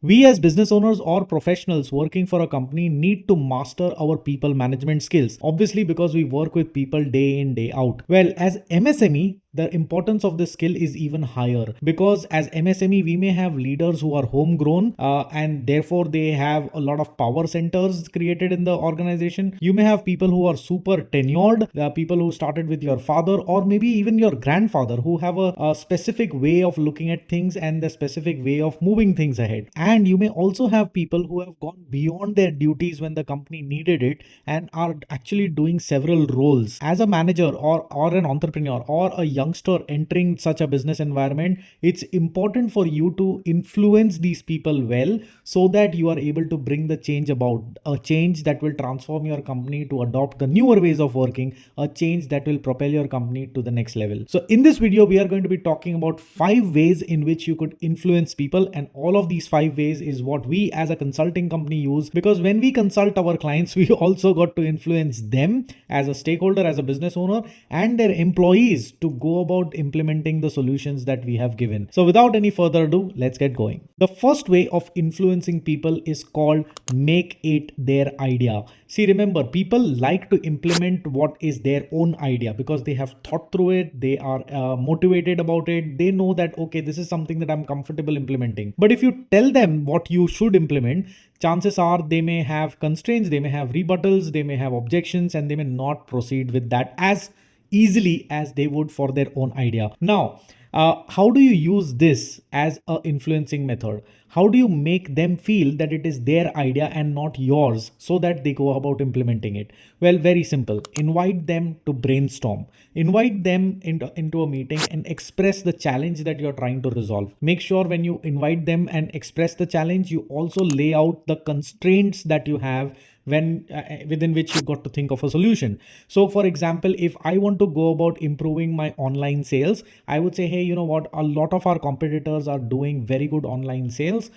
We as business owners or professionals working for a company need to master our people management skills. Obviously, because we work with people day in, day out. Well, as MSME, the importance of this skill is even higher because as MSME, we may have leaders who are homegrown and therefore they have a lot of power centers created in the organization. You may have people who are super tenured, people who started with your father or maybe even your grandfather who have a specific way of looking at things and the specific way of moving things ahead. And you may also have people who have gone beyond their duties when the company needed it and are actually doing several roles. As a manager or an entrepreneur or a youngster entering such a business environment, it's important for you to influence these people well so that you are able to bring the change about, a change that will transform your company to adopt the newer ways of working, a change that will propel your company to the next level. So in this video, we are going to be talking about 5 ways in which you could influence people, and all of these 5 ways is what we as a consulting company use, because when we consult our clients, we also got to influence them as a stakeholder, as a business owner, and their employees to go about implementing the solutions that we have given. So without any further ado, let's get going. The first way of influencing people is called make it their idea. See, remember, people like to implement what is their own idea because they have thought through it, they are motivated about it, they know that, okay, this is something that I'm comfortable implementing. But if you tell them what you should implement, chances are they may have constraints, they may have rebuttals, they may have objections, and they may not proceed with that as easily as they would for their own idea. Now, how do you use this as a influencing method? How do you make them feel that it is their idea and not yours so that they go about implementing it? Well, very simple. Invite them to brainstorm. Invite them into a meeting and express the challenge that you're trying to resolve. Make sure when you invite them and express the challenge, you also lay out the constraints that you have when within which you got to think of a solution. So for example, if I want to go about improving my online sales, I would say, hey, you know what, a lot of our competitors are doing very good online sales.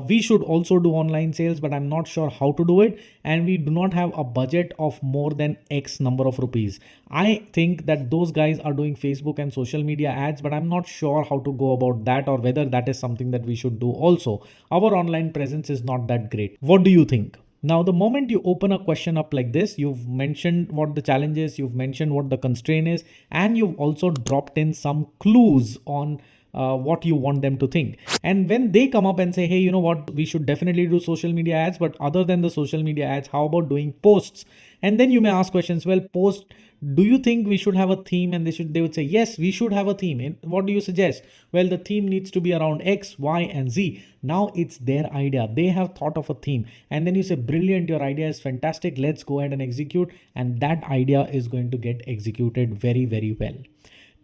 We should also do online sales, but I'm not sure how to do it, and we do not have a budget of more than X number of rupees. I think that those guys are doing Facebook and social media ads, but I'm not sure how to go about that or whether that is something that we should do also. Our online presence is not that great. What do you think? Now, the moment you open a question up like this, you've mentioned what the challenge is, you've mentioned what the constraint is, and you've also dropped in some clues on what you want them to think. And when they come up and say, hey, you know what, we should definitely do social media ads, but other than the social media ads, how about doing posts? And then you may ask questions, well, post, do you think we should have a theme? And they would say, yes, we should have a theme. And what do you suggest? Well, the theme needs to be around X, Y, and Z. Now it's their idea. They have thought of a theme. And then you say, brilliant, your idea is fantastic. Let's go ahead and execute. And that idea is going to get executed very, very well.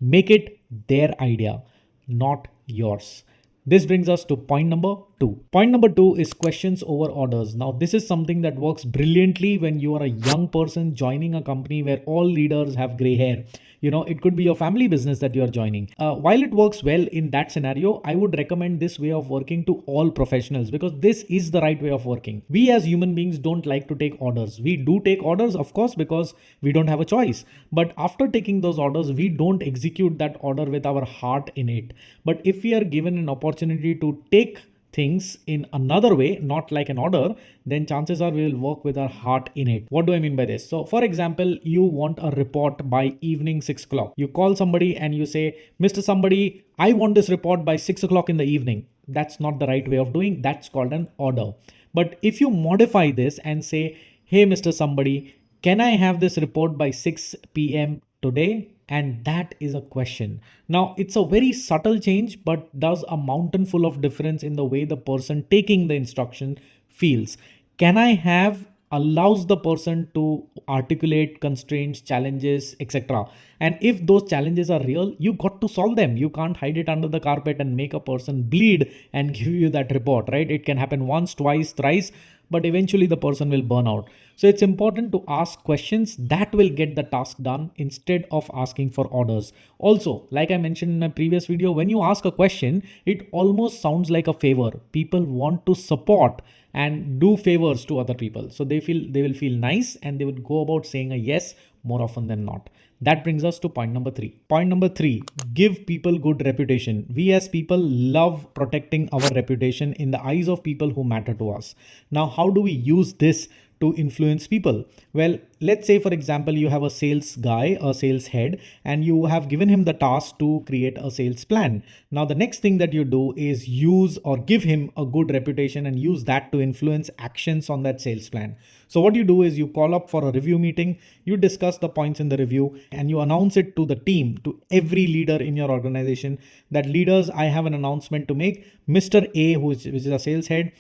Make it their idea, not yours. This brings us to point number 2. Point number 2 is questions over orders. Now, this is something that works brilliantly when you are a young person joining a company where all leaders have gray hair. You know, it could be your family business that you are joining. While it works well in that scenario, I would recommend this way of working to all professionals because this is the right way of working. We as human beings don't like to take orders. We do take orders, of course, because we don't have a choice. But after taking those orders, we don't execute that order with our heart in it. But if we are given an opportunity to take things in another way, not like an order, then chances are we will work with our heart in it. What do I mean by this? So for example, you want a report by evening 6 o'clock. You call somebody and you say, Mr. Somebody, I want this report by 6 o'clock in the evening. That's not the right way of doing. That's called an order. But if you modify this and say, hey, Mr. Somebody, can I have this report by 6 p.m. today? And that is a question. Now, it's a very subtle change, but does a mountain full of difference in the way the person taking the instruction feels. Can I have allows the person to articulate constraints, challenges, etc. And if those challenges are real, you got to solve them. You can't hide it under the carpet and make a person bleed and give you that report, right? It can happen once, twice, thrice, but eventually the person will burn out. So it's important to ask questions that will get the task done instead of asking for orders. Also, like I mentioned in my previous video, when you ask a question, it almost sounds like a favor. People want to support and do favors to other people. So they will feel nice and they would go about saying a yes more often than not. That brings us to point number 3. Point number 3, give people good reputation. We as people love protecting our reputation in the eyes of people who matter to us. Now, how do we use this to influence people? Well, let's say for example, you have a sales guy, a sales head, and you have given him the task to create a sales plan. Now, the next thing that you do is use or give him a good reputation and use that to influence actions on that sales plan. So what you do is you call up for a review meeting, you discuss the points in the review, and you announce it to the team, to every leader in your organization, that leaders, I have an announcement to make. Mr. A, which is a sales head,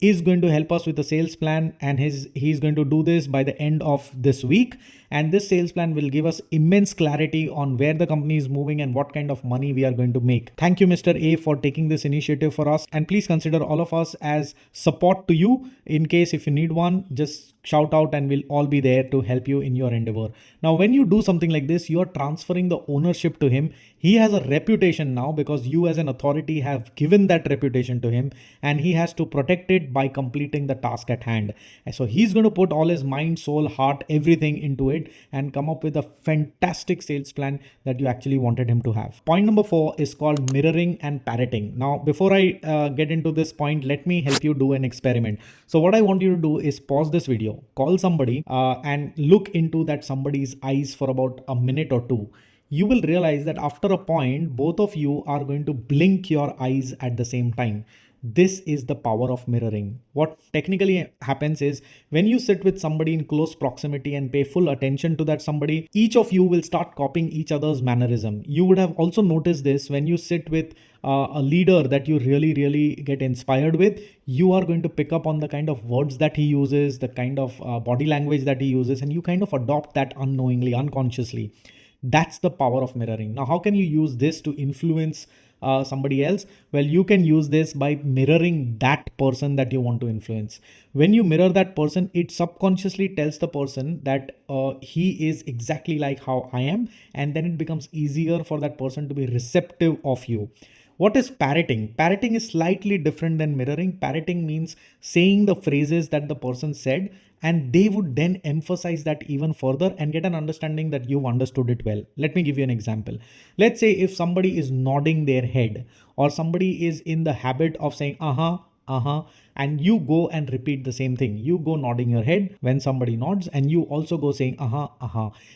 is going to help us with the sales plan, and he's going to do this by the end of this week, and this sales plan will give us immense clarity on where the company is moving and what kind of money we are going to make. Thank you, Mr. A, for taking this initiative for us, and please consider all of us as support to you. In case if you need one, just shout out and we'll all be there to help you in your endeavor. Now, when you do something like this, you're transferring the ownership to him. He has a reputation now because you as an authority have given that reputation to him, and he has to protect it by completing the task at hand. And so he's going to put all his mind, soul, heart, everything into it and come up with a fantastic sales plan that you actually wanted him to have. Point number 4 is called mirroring and parroting. Now, before I get into this point, let me help you do an experiment. So what I want you to do is pause this video, call somebody and look into that somebody's eyes for about a minute or two. You will realize that after a point, both of you are going to blink your eyes at the same time. This is the power of mirroring. What technically happens is when you sit with somebody in close proximity and pay full attention to that somebody, each of you will start copying each other's mannerism. You would have also noticed this when you sit with a leader that you really get inspired with. You are going to pick up on the kind of words that he uses, the kind of body language that he uses, and you kind of adopt that unknowingly, unconsciously. That's the power of mirroring. Now, how can you use this to influence somebody else? Well, you can use this by mirroring that person that you want to influence. When you mirror that person, it subconsciously tells the person that he is exactly like how I am, and then it becomes easier for that person to be receptive of you. What is parroting? Parroting is slightly different than mirroring. Parroting means saying the phrases that the person said, and they would then emphasize that even further and get an understanding that you've understood it well. Let me give you an example. Let's say if somebody is nodding their head, or somebody is in the habit of saying and you go and repeat the same thing. You go nodding your head when somebody nods, and you also go saying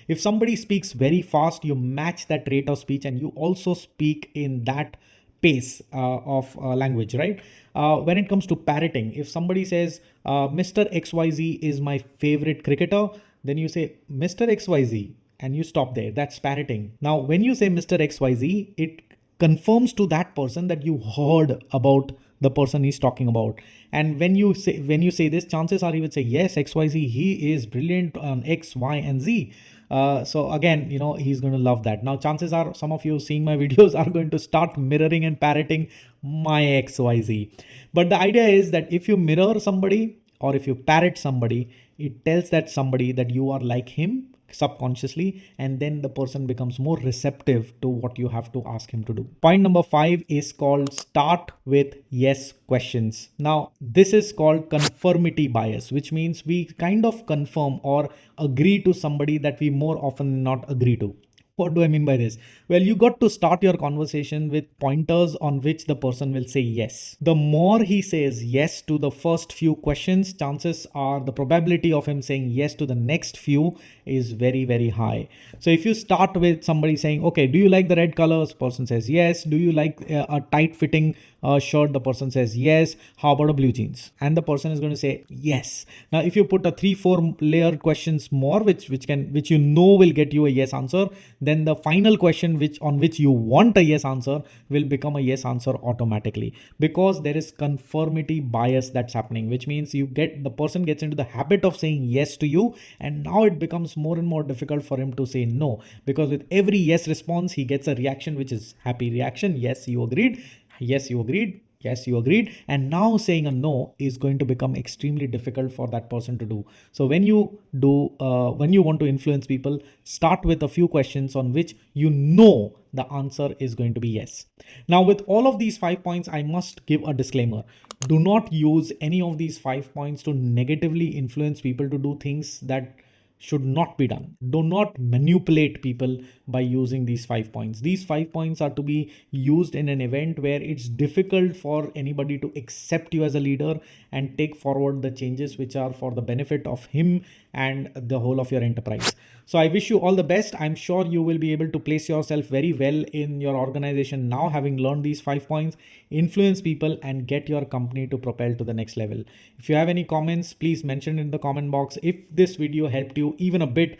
If somebody speaks very fast, you match that rate of speech and you also speak in that pace of language, right? When it comes to parroting, if somebody says Mr. XYZ is my favorite cricketer, then you say Mr. XYZ and you stop there. That's parroting. Now, when you say Mr. XYZ, it confirms to that person that you heard about the person he's talking about. And when you say this, chances are he would say, yes, XYZ, he is brilliant on X, Y, and Z. So again, he's going to love that. Now, chances are some of you seeing my videos are going to start mirroring and parroting my XYZ. But the idea is that if you mirror somebody or if you parrot somebody, it tells that somebody that you are like him subconsciously, and then the person becomes more receptive to what you have to ask him to do. Point number 5 is called start with yes questions. Now, this is called conformity bias, which means we kind of confirm or agree to somebody that we more often not agree to. What do I mean by this? Well, you got to start your conversation with pointers on which the person will say yes. The more he says yes to the first few questions, chances are the probability of him saying yes to the next few is very high. So if you start with somebody saying, okay, do you like the red colors? Person says yes. Do you like a tight fitting shirt? The person says yes. How about a blue jeans? And the person is going to say yes. Now, if you put a 3-4 layer questions more, which will get you a yes answer, then the final question on which you want a yes answer will become a yes answer automatically, because there is conformity bias that's happening, which means the person gets into the habit of saying yes to you, and now it becomes more and more difficult for him to say no, because with every yes response he gets a reaction which is happy reaction. Yes, you agreed. Yes, you agreed. Yes, you agreed. And now saying a no is going to become extremely difficult for that person to do. So when you want to influence people, start with a few questions on which the answer is going to be yes. Now, with all of these 5 points, I must give a disclaimer. Do not use any of these 5 points to negatively influence people to do things that should not be done. Do not manipulate people by using these 5 points. These 5 points are to be used in an event where it's difficult for anybody to accept you as a leader and take forward the changes which are for the benefit of him and the whole of your enterprise. So I wish you all the best. I'm sure you will be able to place yourself very well in your organization now, having learned these 5 points. Influence people and get your company to propel to the next level. If you have any comments, please mention in the comment box. If this video helped you even a bit,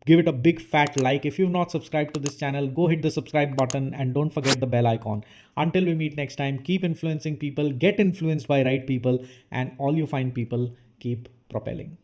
give it a big fat like. If you've not subscribed to this channel, go hit the subscribe button and don't forget the bell icon. Until we meet next time, keep influencing people, get influenced by right people, and all you find people, keep propelling.